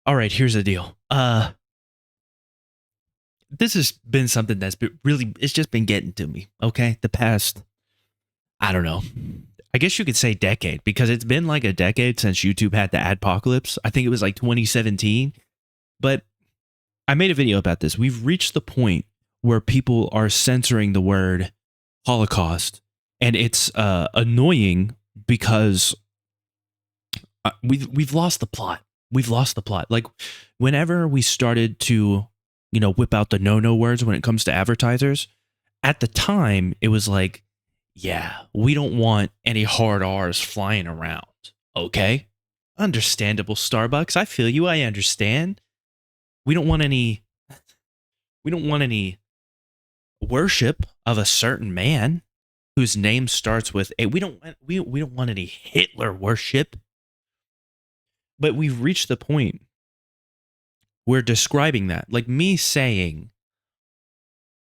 All right, here's the deal. This has been something that's been really, it's just been getting to me. Okay, the past, I don't know. I guess you could say decade because it's been like a decade since YouTube had the adpocalypse. I think it was like 2017. But I made a video about this. We've reached the point where people are censoring the word Holocaust, and it's annoying because we've lost the plot. We've lost the plot. Like whenever we started to, whip out the no words when it comes to advertisers, at the time it was like, yeah, we don't want any hard R's flying around. Okay, understandable, Starbucks. I feel you. I understand. We don't want any. We don't want any worship of a certain man whose name starts with a. We don't want any Hitler worship. But we've reached the point where describing that, like me saying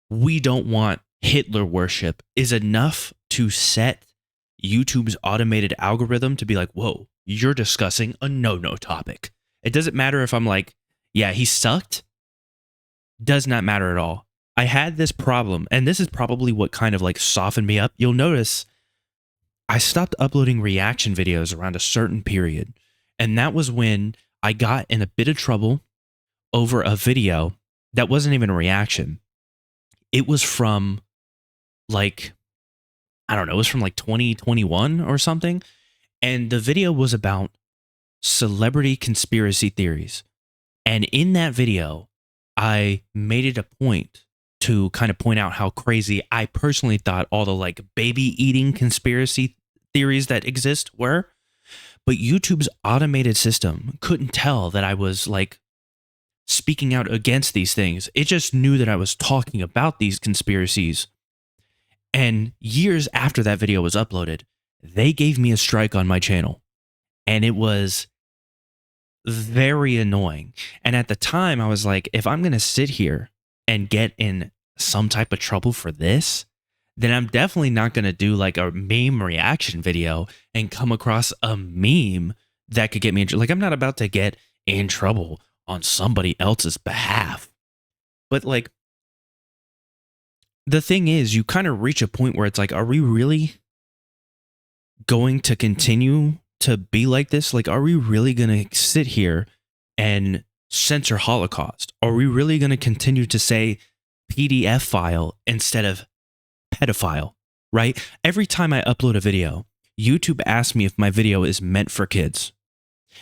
we don't want Hitler worship, is enough to set YouTube's automated algorithm to be like, whoa, you're discussing a no topic. It doesn't matter if I'm like, yeah, he sucked. Does not matter at all. I had this problem, and this is probably what kind of like softened me up. You'll notice I stopped uploading reaction videos around a certain period. And that was when I got in a bit of trouble over a video that wasn't even a reaction. It was from like, I don't know, it was from like 2021 or something. And the video was about celebrity conspiracy theories. And in that video, I made it a point to kind of point out how crazy I personally thought all the like baby eating conspiracy theories that exist were. But YouTube's automated system couldn't tell that I was like speaking out against these things. It just knew that I was talking about these conspiracies. And years after that video was uploaded, they gave me a strike on my channel. And it was very annoying. And at the time, I was like, if I'm going to sit here and get in some type of trouble for this, then I'm definitely not going to do like a meme reaction video and come across a meme that could get me in trouble. Like, I'm not about to get in trouble on somebody else's behalf. But like, the thing is, you kind of reach a point where it's like, are we really going to continue to be like this? Like, are we really going to sit here and censor Holocaust? Are we really going to continue to say PDF file instead of pedophile, right? Every time I upload a video, YouTube asks me if my video is meant for kids.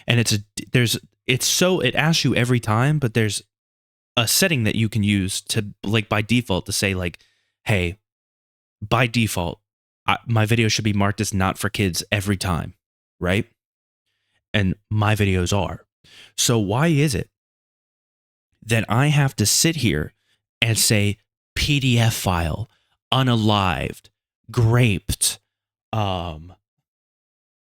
And it asks you every time, but there's a setting that you can use to like by default to say like, hey, by default, my video should be marked as not for kids every time, right? And my videos are. So why is it that I have to sit here and say PDF file, unalived, graped,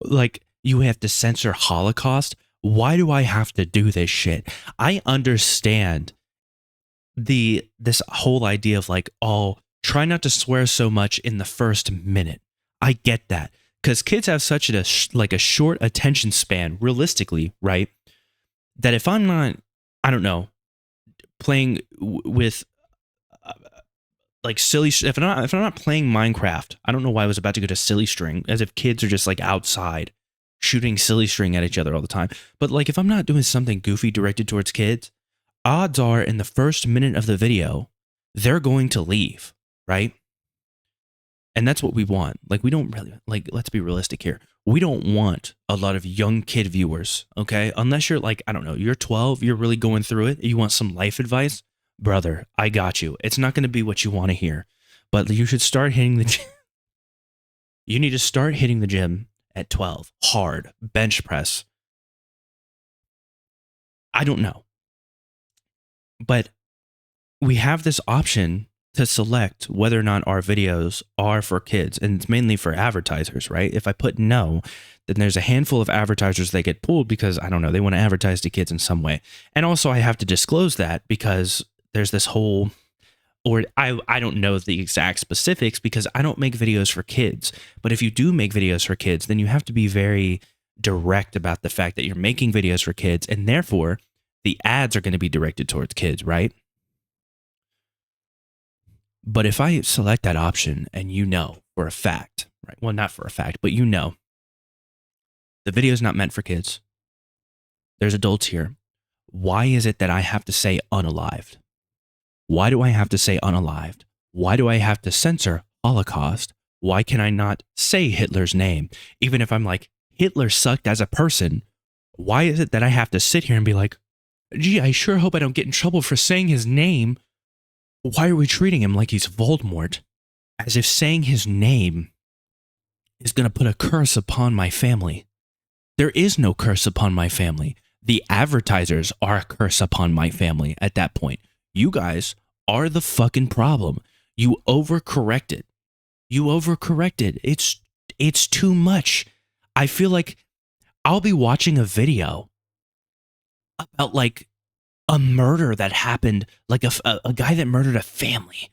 like you have to censor Holocaust? Why do I have to do this shit? I understand this whole idea of like, oh, try not to swear so much in the first minute. I get that because kids have such a short attention span, realistically, right? That if I'm not, I don't know, playing with like silly, if I'm not playing Minecraft, I don't know why I was about to go to silly string, as if kids are just like outside shooting silly string at each other all the time. But like if I'm not doing something goofy directed towards kids, odds are in the first minute of the video, they're going to leave, right? And that's what we want. Like we don't really, like, let's be realistic here. We don't want a lot of young kid viewers, okay? Unless you're like, I don't know, you're 12, you're really going through it, you want some life advice, brother, I got you. It's not going to be what you want to hear, but you should start hitting the gym. You need to start hitting the gym at 12, hard, bench press. I don't know. But we have this option to select whether or not our videos are for kids, and it's mainly for advertisers, right? If I put no, then there's a handful of advertisers that get pulled because, I don't know, they want to advertise to kids in some way. And also I have to disclose that because there's this whole, or I don't know the exact specifics because I don't make videos for kids. But if you do make videos for kids, then you have to be very direct about the fact that you're making videos for kids, and therefore the ads are going to be directed towards kids, right? But if I select that option and you know for a fact, right? Well, not for a fact, but you know the video is not meant for kids. There's adults here. Why is it that I have to say unalived? Why do I have to say unalived? Why do I have to censor Holocaust? Why can I not say Hitler's name? Even if I'm like, Hitler sucked as a person, why is it that I have to sit here and be like, gee, I sure hope I don't get in trouble for saying his name? Why are we treating him like he's Voldemort? As if saying his name is going to put a curse upon my family. There is no curse upon my family. The advertisers are a curse upon my family at that point. You guys are the fucking problem. You overcorrected. You overcorrected. It's too much. I feel like I'll be watching a video about like a murder that happened, like a guy that murdered a family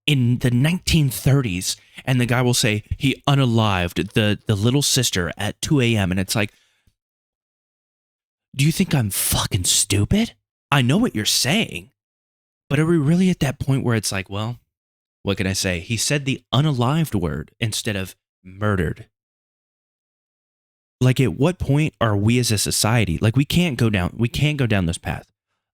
in the 1930s, and the guy will say he unalived the little sister at 2 a.m. and it's like, do you think I'm fucking stupid? I know what you're saying, but are we really at that point where it's like, well, what can I say? He said the unalived word instead of murdered. Like, at what point are we as a society, like, we can't go down this path.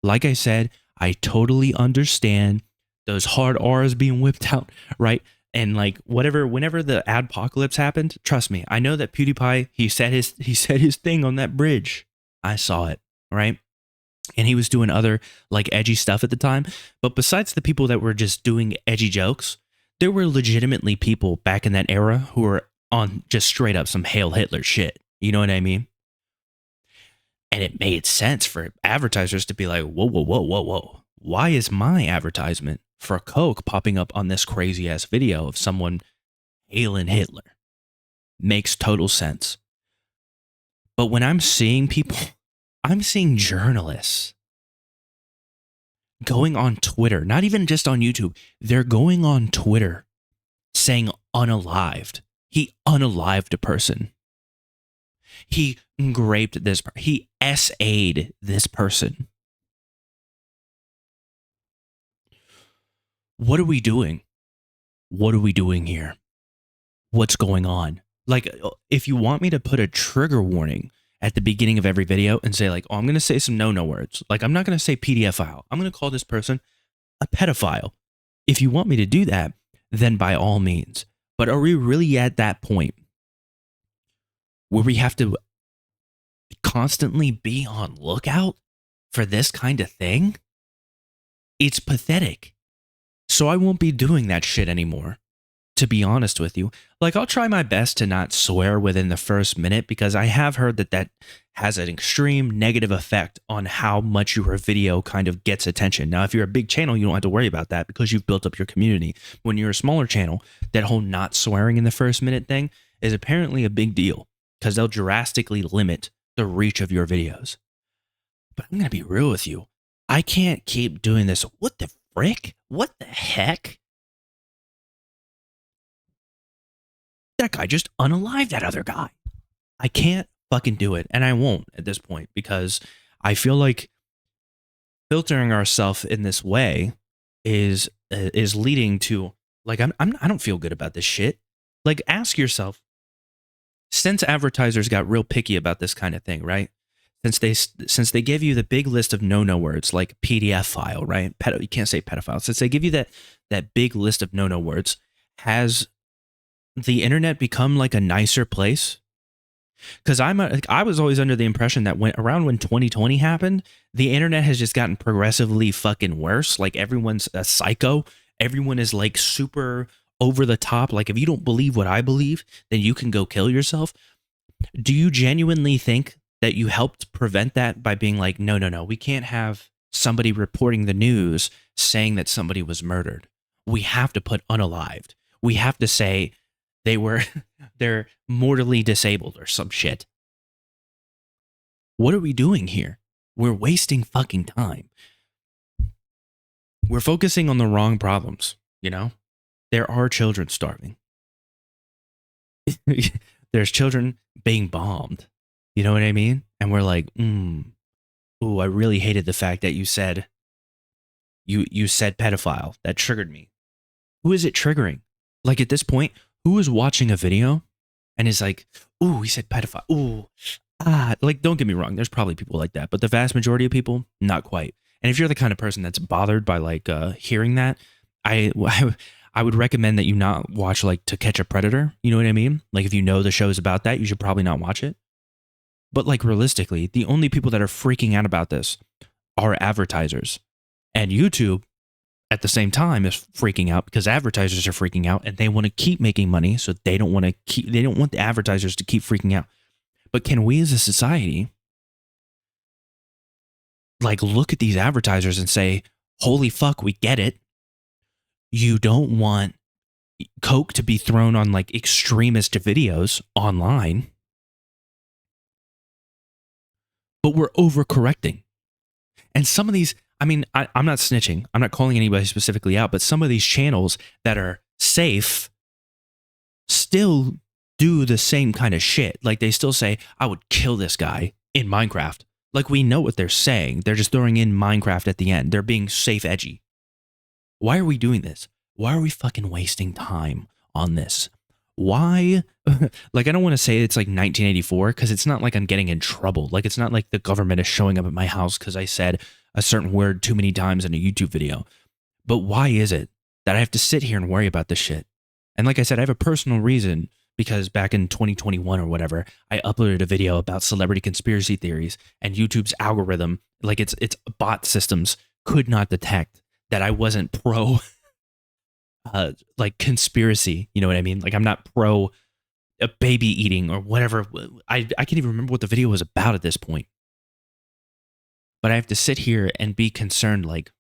Like I said, I totally understand those hard R's being whipped out, right? And like whenever the adpocalypse happened, trust me, I know that PewDiePie, he said his thing on that bridge. I saw it, right? And he was doing other like edgy stuff at the time. But besides the people that were just doing edgy jokes, there were legitimately people back in that era who were on just straight up some Hail Hitler shit. You know what I mean? And it made sense for advertisers to be like, whoa, whoa, whoa, whoa, whoa. Why is my advertisement for Coke popping up on this crazy ass video of someone hailing Hitler? Makes total sense. But when I'm seeing people, I'm seeing journalists going on Twitter, not even just on YouTube, they're going on Twitter saying unalived. He unalived a person. He raped this person. He SA'd this person. What are we doing? What are we doing here? What's going on? Like, if you want me to put a trigger warning at the beginning of every video and say like, oh, I'm going to say some no words. Like, I'm not going to say PDF file. I'm going to call this person a pedophile. If you want me to do that, then by all means. But are we really at that point where we have to constantly be on lookout for this kind of thing? It's pathetic. So I won't be doing that shit anymore, to be honest with you. Like, I'll try my best to not swear within the first minute, because I have heard that has an extreme negative effect on how much your video kind of gets attention. Now, if you're a big channel, you don't have to worry about that because you've built up your community. When you're a smaller channel, that whole not swearing in the first minute thing is apparently a big deal, because they'll drastically limit the reach of your videos. But I'm going to be real with you. I can't keep doing this. What the frick? What the heck? That guy just unalived that other guy. I can't fucking do it, and I won't at this point, because I feel like filtering ourselves in this way is leading to, like, I don't feel good about this shit. Like, ask yourself, since advertisers got real picky about this kind of thing, right? Since they give you the big list of no words, like PDF file, right? You can't say pedophile. Since they give you that big list of no words, has the internet become like a nicer place? Because I was always under the impression that when 2020 happened, the internet has just gotten progressively fucking worse. Like, everyone's a psycho. Everyone is like super over the top. Like, if you don't believe what I believe, then you can go kill yourself. Do you genuinely think that you helped prevent that by being like, no, we can't have somebody reporting the news saying that somebody was murdered. We have to put unalived. We have to say they're mortally disabled or some shit. What are we doing here? We're wasting fucking time. We're focusing on the wrong problems, you know? There are children starving. There's children being bombed. You know what I mean? And we're like, Ooh, I really hated the fact that you said pedophile. That triggered me. Who is it triggering? Like at this point, who is watching a video and is like, ooh, he said pedophile. Ooh, like don't get me wrong, there's probably people like that, but the vast majority of people, not quite. And if you're the kind of person that's bothered by like hearing that, I I would recommend that you not watch like To Catch a Predator. You know what I mean? Like if you know the show is about that, you should probably not watch it. But like realistically, the only people that are freaking out about this are advertisers. And YouTube at the same time is freaking out because advertisers are freaking out and they want to keep making money, so they don't want the advertisers to keep freaking out. But can we as a society like look at these advertisers and say, "Holy fuck, we get it. You don't want Coke to be thrown on like extremist videos online, but we're overcorrecting." And some of these, I mean, I'm not snitching. I'm not calling anybody specifically out, but some of these channels that are safe still do the same kind of shit. Like they still say, I would kill this guy in Minecraft. Like we know what they're saying. They're just throwing in Minecraft at the end. They're being safe edgy. Why are we doing this? Why are we fucking wasting time on this? Why? Like, I don't want to say it's like 1984 because it's not like I'm getting in trouble. Like, it's not like the government is showing up at my house because I said a certain word too many times in a YouTube video. But why is it that I have to sit here and worry about this shit? And like I said, I have a personal reason because back in 2021 or whatever, I uploaded a video about celebrity conspiracy theories and YouTube's algorithm, like its bot systems, could not detect that I wasn't pro like conspiracy. You know what I mean? Like I'm not pro baby eating or whatever. I can't even remember what the video was about at this point. But I have to sit here and be concerned like,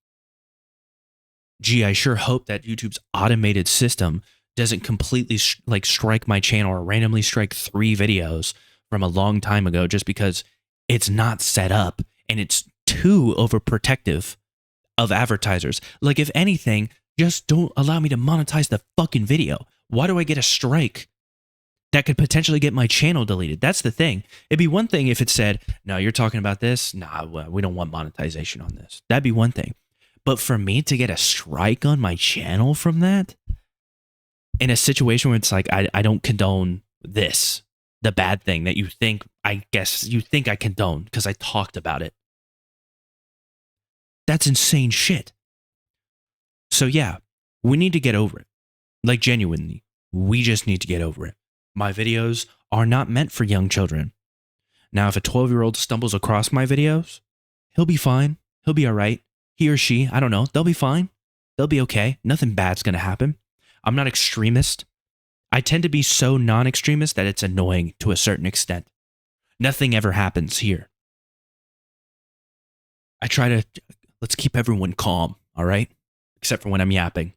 gee, I sure hope that YouTube's automated system doesn't completely like strike my channel or randomly strike 3 videos from a long time ago just because it's not set up and it's too overprotective of advertisers. Like if anything, just don't allow me to monetize the fucking video. Why do I get a strike that could potentially get my channel deleted? That's the thing. It'd be one thing if it said, no, you're talking about this. Nah, we don't want monetization on this. That'd be one thing. But for me to get a strike on my channel from that, in a situation where it's like, I don't condone this, the bad thing that you think, I guess you think I condone because I talked about it. That's insane shit. So yeah, we need to get over it. Like genuinely, we just need to get over it. My videos are not meant for young children. Now, if a 12-year-old stumbles across my videos, he'll be fine. He'll be all right. He or she, I don't know, they'll be fine. They'll be okay. Nothing bad's going to happen. I'm not extremist. I tend to be so non-extremist that it's annoying to a certain extent. Nothing ever happens here. I try to, let's keep everyone calm, all right? Except for when I'm yapping.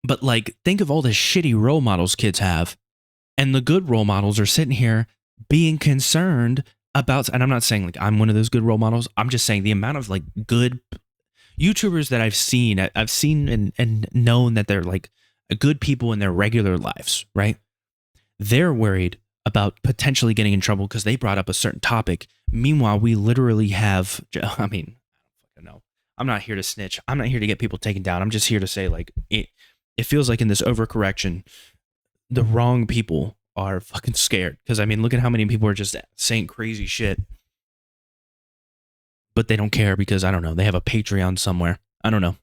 But like, think of all the shitty role models kids have. And the good role models are sitting here being concerned about, and I'm not saying like I'm one of those good role models. I'm just saying the amount of like good YouTubers that I've seen and known that they're like good people in their regular lives, right? They're worried about potentially getting in trouble because they brought up a certain topic. Meanwhile, we literally have, I mean, I don't know. I'm not here to snitch. I'm not here to get people taken down. I'm just here to say like it feels like in this overcorrection, the wrong people are fucking scared. Because I mean, look at how many people are just saying crazy shit. But they don't care because, I don't know, they have a Patreon somewhere. I don't know.